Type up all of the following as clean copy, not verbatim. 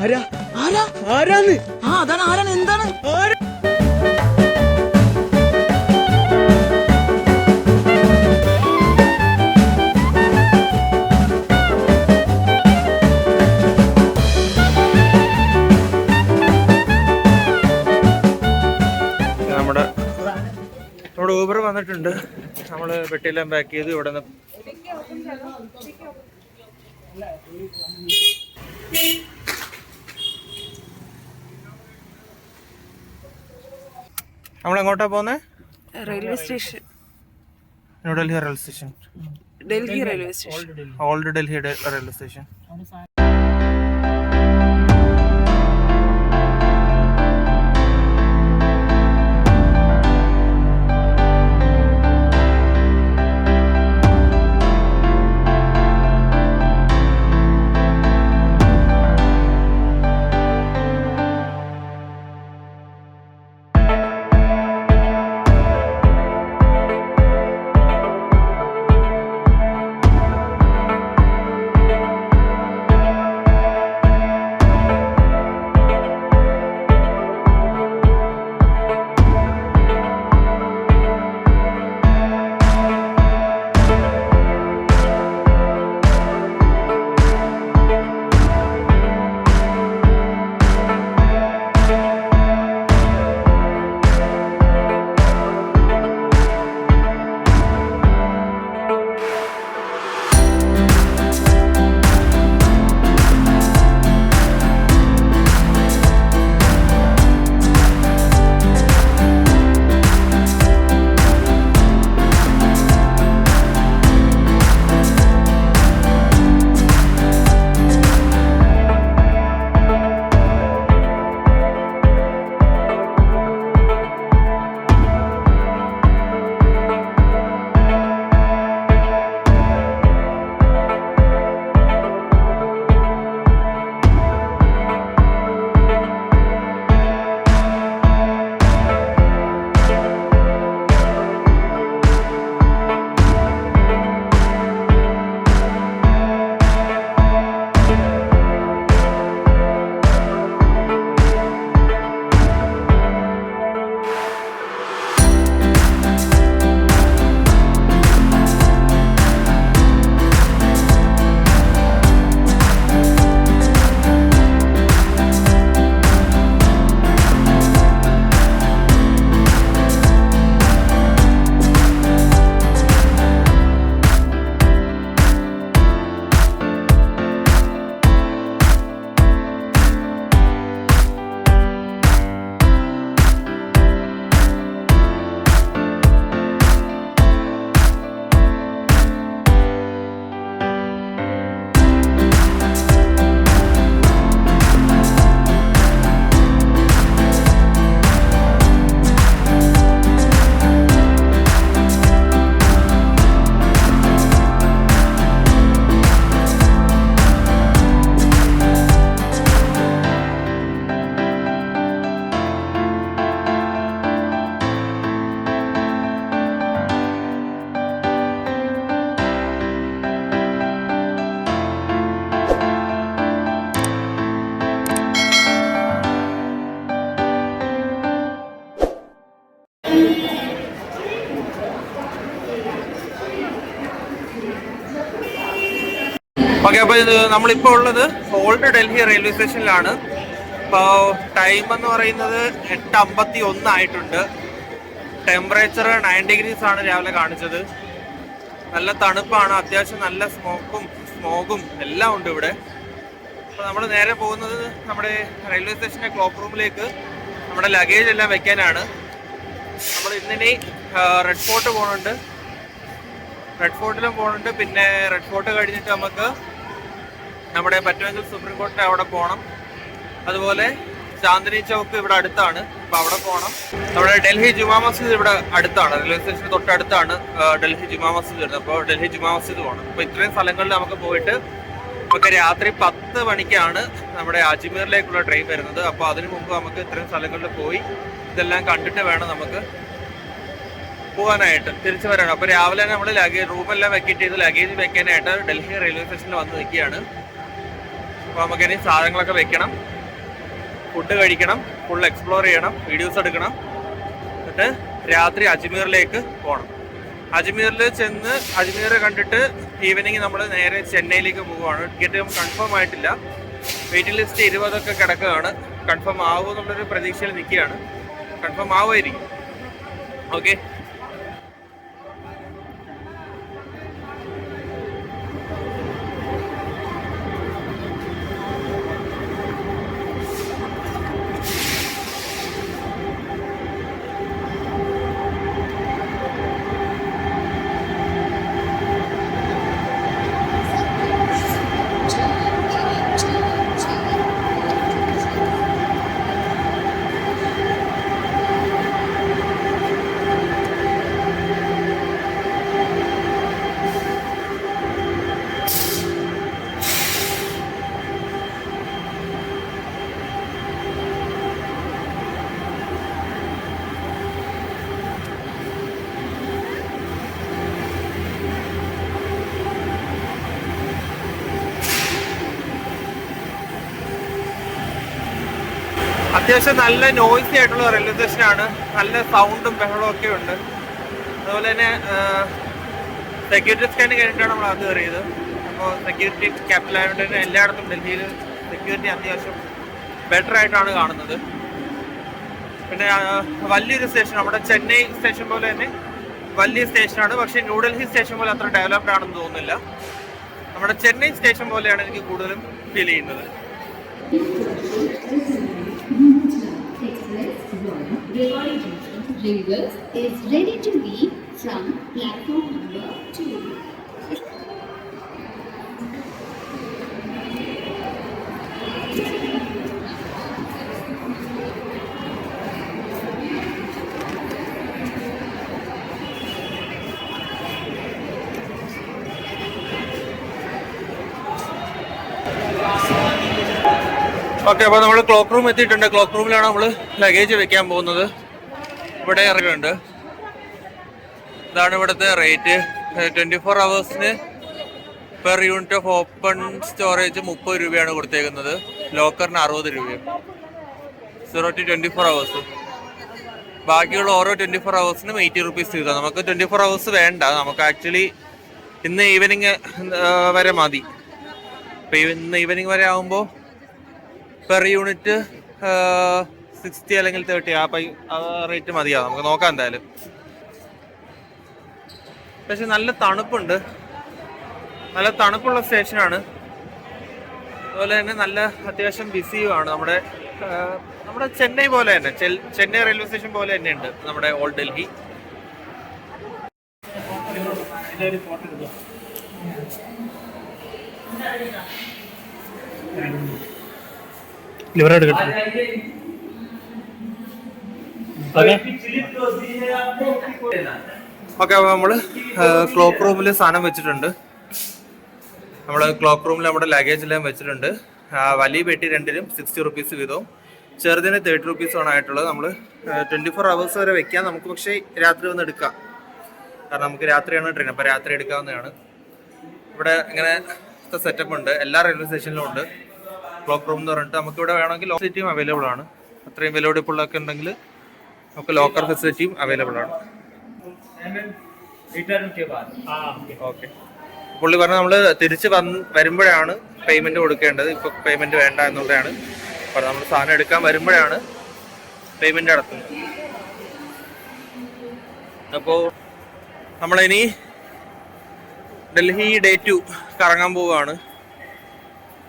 ആരാ ആരാ ആരാന്ന് അതാണ് ആരാണ് എന്താണ് നമ്മുടെ ഊബർ വന്നിട്ടുണ്ട്. നമ്മള് പെട്ടിയെല്ലാം പാക്ക് ചെയ്ത് ഇവിടെ നിന്ന് നമ്മളെങ്ങോട്ടാ പോകുന്നത്? Railway station, New Delhi railway station. Delhi railway station. Old Delhi railway station. Okay, അപ്പോൾ ഇത് നമ്മളിപ്പോൾ ഉള്ളത് ഓൾഡ് ഡൽഹി റെയിൽവേ സ്റ്റേഷനിലാണ്. ഇപ്പോൾ ടൈം എന്ന് പറയുന്നത് 8:51 ആയിട്ടുണ്ട്. ടെമ്പറേച്ചർ 9 ഡിഗ്രീസ് ആണ് രാവിലെ കാണിച്ചത്. നല്ല തണുപ്പാണ്, അത്യാവശ്യം നല്ല സ്മോഗും എല്ലാം ഉണ്ട് ഇവിടെ. അപ്പോൾ നമ്മൾ നേരെ പോകുന്നത് നമ്മുടെ റെയിൽവേ സ്റ്റേഷൻ്റെ ക്ലോക്ക് റൂമിലേക്ക് നമ്മുടെ ലഗേജ് എല്ലാം വെക്കാനാണ്. നമ്മൾ ഇന്നിനി റെഡ് ഫോർട്ട് പോകുന്നുണ്ട്, റെഡ് ഫോർട്ടിലും പോകുന്നുണ്ട്. പിന്നെ റെഡ് ഫോർട്ട് കഴിഞ്ഞിട്ട് നമുക്ക് നമ്മുടെ പറ്റുമെങ്കിൽ സുപ്രീം കോർട്ടിൻ്റെ അവിടെ പോകണം. അതുപോലെ ചാന്ദിനി ചൗക്ക് ഇവിടെ അടുത്താണ്, അപ്പോൾ അവിടെ പോകണം. നമ്മുടെ ഡൽഹി ജുമാ മസ്ജിദ് ഇവിടെ അടുത്താണ്, റെയിൽവേ സ്റ്റേഷന് തൊട്ടടുത്താണ് ഡൽഹി ജുമാ മസ്ജിദ് വരുന്നത്. അപ്പോൾ ഡൽഹി ജുമാ മസ്ജിദ് പോകണം. അപ്പോൾ ഇത്രയും സ്ഥലങ്ങളിൽ നമുക്ക് പോയിട്ട് നമുക്ക് രാത്രി 10 മണിക്കാണ് നമ്മുടെ അജ്മീറിലേക്കുള്ള ട്രെയിൻ വരുന്നത്. അപ്പോൾ അതിനു മുമ്പ് നമുക്ക് ഇത്രയും സ്ഥലങ്ങളിൽ പോയി ഇതെല്ലാം കണ്ടിട്ട് വേണം നമുക്ക് പോകാനായിട്ട്, തിരിച്ചു വരാണ്. അപ്പോൾ രാവിലെ തന്നെ നമ്മൾ റൂമെല്ലാം വെക്കേറ്റ് ചെയ്ത് ലഗേജ് വെക്കാനായിട്ട് ഡൽഹി റെയിൽവേ സ്റ്റേഷനിൽ വന്ന് നിൽക്കുകയാണ്. അപ്പോൾ നമുക്കിനി സാധനങ്ങളൊക്കെ വെക്കണം. ഫുഡ് കഴിക്കണം, ഫുൾ എക്സ്പ്ലോർ ചെയ്യണം, വീഡിയോസ് എടുക്കണം. എന്നിട്ട് രാത്രി അജ്മീറിലേക്ക് പോകണം. അജ്മീറിൽ ചെന്ന് അജ്മീർ കണ്ടിട്ട് ഈവനിങ് നമ്മൾ നേരെ ചെന്നൈയിലേക്ക് പോവുകയാണ്. ടിക്കറ്റ് കൺഫേം ആയിട്ടില്ല, വെയിറ്റിംഗ് ലിസ്റ്റ് 20 കിടക്കുകയാണ്. കൺഫേം ആവുമെന്നുള്ളൊരു പ്രതീക്ഷയിൽ നിൽക്കുകയാണ്. കൺഫേം ആവുമായിരിക്കും. ഓക്കെ, അത്യാവശ്യം നല്ല നോയ്സി ആയിട്ടുള്ള റെയിൽവേ സ്റ്റേഷനാണ്. നല്ല സൗണ്ടും ബഹളവും ഒക്കെ ഉണ്ട്. അതുപോലെ തന്നെ സെക്യൂരിറ്റി സ്കാൻ കഴിഞ്ഞിട്ടാണ് നമ്മൾ അത് കയറിയത്. അപ്പോൾ സെക്യൂരിറ്റി ക്യാപിറ്റൽ ആയതുകൊണ്ട് തന്നെ എല്ലായിടത്തും ഡൽഹിയിൽ സെക്യൂരിറ്റി അത്യാവശ്യം ബെറ്റർ ആയിട്ടാണ് കാണുന്നത്. പിന്നെ വലിയൊരു സ്റ്റേഷൻ, നമ്മുടെ ചെന്നൈ സ്റ്റേഷൻ പോലെ തന്നെ വലിയ സ്റ്റേഷനാണ്. പക്ഷേ ന്യൂഡൽഹി സ്റ്റേഷൻ പോലെ അത്ര ഡെവലപ്ഡ് ആണെന്ന് തോന്നുന്നില്ല. നമ്മുടെ ചെന്നൈ സ്റ്റേഷൻ പോലെയാണ് എനിക്ക് കൂടുതലും ഫീൽ ചെയ്യുന്നത്. Rivers is ready to leave from platform number 2. Okay, അപ്പോൾ നമ്മൾ ക്ലോക്ക് റൂം എത്തിയിട്ടുണ്ട്. ക്ലോക്ക് റൂമിലാണ് നമ്മൾ ലഗേജ് വെക്കാൻ പോകുന്നത്. ഇവിടെ ഇറങ്ങിയിട്ടുണ്ട്. ഇതാണ് ഇവിടുത്തെ rate. 24 hours per unit of open storage 30 രൂപയാണ് കൊടുത്തേക്കുന്നത്. ലോക്കറിന് 60 രൂപയും. 0 to 24 hours. ബാക്കിയുള്ള ഓരോ 24 hours 80 rupees ചെയ്താൽ നമുക്ക് 24 hours വേണ്ട. നമുക്ക് ആക്ച്വലി ഇന്ന് ഈവനിങ് വരെ മതി. അപ്പോൾ ഇന്ന് ഈവനിങ് വരെ ആകുമ്പോൾ പെർ യൂണിറ്റ് 60 അല്ലെങ്കിൽ 30 ആ റേറ്റ് മതിയാവും. നമുക്ക് നോക്കാം എന്തായാലും. പക്ഷെ നല്ല തണുപ്പുണ്ട്, നല്ല തണുപ്പുള്ള സ്റ്റേഷനാണ്. അതുപോലെ തന്നെ നല്ല അത്യാവശ്യം ബിസിയുമാണ്. നമ്മുടെ ചെന്നൈ പോലെ തന്നെ, ചെന്നൈ റെയിൽവേ സ്റ്റേഷൻ പോലെ തന്നെ ഉണ്ട് നമ്മുടെ ഓൾഡ് ഡൽഹി. ഓക്കെ, അപ്പോൾ നമ്മൾ ക്ലോക്ക് റൂമിൽ സാധനം വെച്ചിട്ടുണ്ട്. നമ്മൾ ക്ലോക്ക് റൂമിൽ നമ്മുടെ ലഗേജ് എല്ലാം വെച്ചിട്ടുണ്ട്. വലിയ പെട്ടി രണ്ടിനും 60 rupees വീതവും, ചെറുതിന് 30 rupees ആണ് ആയിട്ടുള്ളത്. നമ്മൾ 24 hours വരെ വെക്കാം. നമുക്ക് പക്ഷേ രാത്രി വന്ന് എടുക്കാം, കാരണം നമുക്ക് രാത്രിയാണ് ട്രെയിൻ. അപ്പോൾ രാത്രി എടുക്കാവുന്നതാണ്. ഇവിടെ ഇങ്ങനെ സെറ്റപ്പ് ഉണ്ട്, എല്ലാ റെയിൽവേ സ്റ്റേഷനിലും ഉണ്ട് ക്ലോക്ക് റൂം എന്ന് പറഞ്ഞിട്ട്. നമുക്കിവിടെ വേണമെങ്കിൽ ലോക്കർ ഫെസിലിറ്റിയും അവൈലബിൾ ആണ്. അത്രയും വിലപിടിപ്പുള്ളതൊക്കെ ഉണ്ടെങ്കിൽ നമുക്ക് ലോക്കർ ഫെസിലിറ്റിയും അവൈലബിൾ ആണ്. ഓക്കെ, പുള്ളി പറഞ്ഞാൽ നമ്മൾ തിരിച്ച് വരുമ്പോഴാണ് പേയ്മെന്റ് കൊടുക്കേണ്ടത്. ഇപ്പോൾ പേയ്മെന്റ് വേണ്ട എന്നുള്ളതാണ് പറഞ്ഞത്. നമ്മൾ സാധനം എടുക്കാൻ വരുമ്പോഴാണ് പേയ്മെന്റ് നടത്തുന്നത്. അപ്പോൾ നമ്മളിനി ഡൽഹി Day 2 കറങ്ങാൻ പോവുകയാണ്.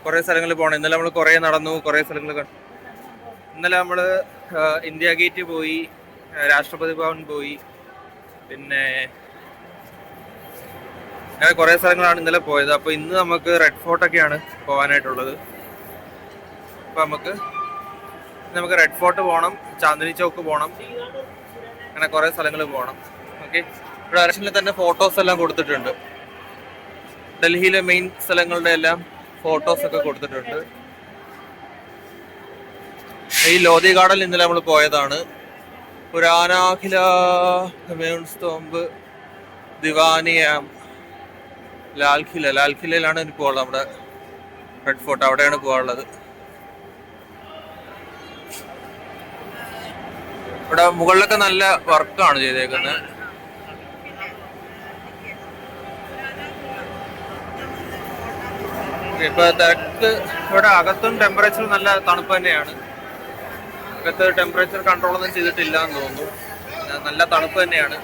കുറേ സ്ഥലങ്ങളിൽ പോകണം. ഇന്നലെ നമ്മൾ കുറേ നടന്നു, കുറേ സ്ഥലങ്ങൾ കണ്ടു. ഇന്നലെ നമ്മൾ ഇന്ത്യ ഗേറ്റ് പോയി, രാഷ്ട്രപതി ഭവൻ പോയി, പിന്നെ അങ്ങനെ കുറേ സ്ഥലങ്ങളാണ് ഇന്നലെ പോയത്. അപ്പോൾ ഇന്ന് നമുക്ക് റെഡ് ഫോർട്ടൊക്കെയാണ് പോകാനായിട്ടുള്ളത്. അപ്പോൾ നമുക്ക് റെഡ് ഫോർട്ട് പോകണം, ചാന്ദിനി ചൗക്ക് പോകണം, അങ്ങനെ കുറേ സ്ഥലങ്ങൾ പോകണം. ഓക്കെ, ഇവിടെ ഡയറക്ഷനിൽ തന്നെ ഫോട്ടോസ് എല്ലാം കൊടുത്തിട്ടുണ്ട്. ഡൽഹിയിലെ മെയിൻ സ്ഥലങ്ങളുടെ എല്ലാം ഫോട്ടോസ് ഒക്കെ കൊടുത്തിട്ടുണ്ട്. ഈ ലോധി ഗാർഡനിൽ ഇന്നലെ നമ്മൾ പോയതാണ്. പുരാനാഖില സ്തംഭ്, ദിവാനിയാം, ലാൽഖിലയിലാണ് എനിക്ക് പോകാനുള്ളത്. നമ്മുടെ റെഡ് ഫോർട്ട് അവിടെയാണ് പോകാനുള്ളത്. ഇവിടെ മുകളിലൊക്കെ നല്ല വർക്കാണ് ചെയ്തേക്കുന്നത്. ഇപ്പൊ തിരക്ക് ഇവിടെ അകത്തും ടെമ്പറേച്ചർ നല്ല തണുപ്പ് തന്നെയാണ്. അകത്ത് ടെമ്പറേച്ചർ കൺട്രോൾ ഒന്നും ചെയ്തിട്ടില്ല എന്ന് തോന്നുന്നു. നല്ല തണുപ്പ് തന്നെയാണ്.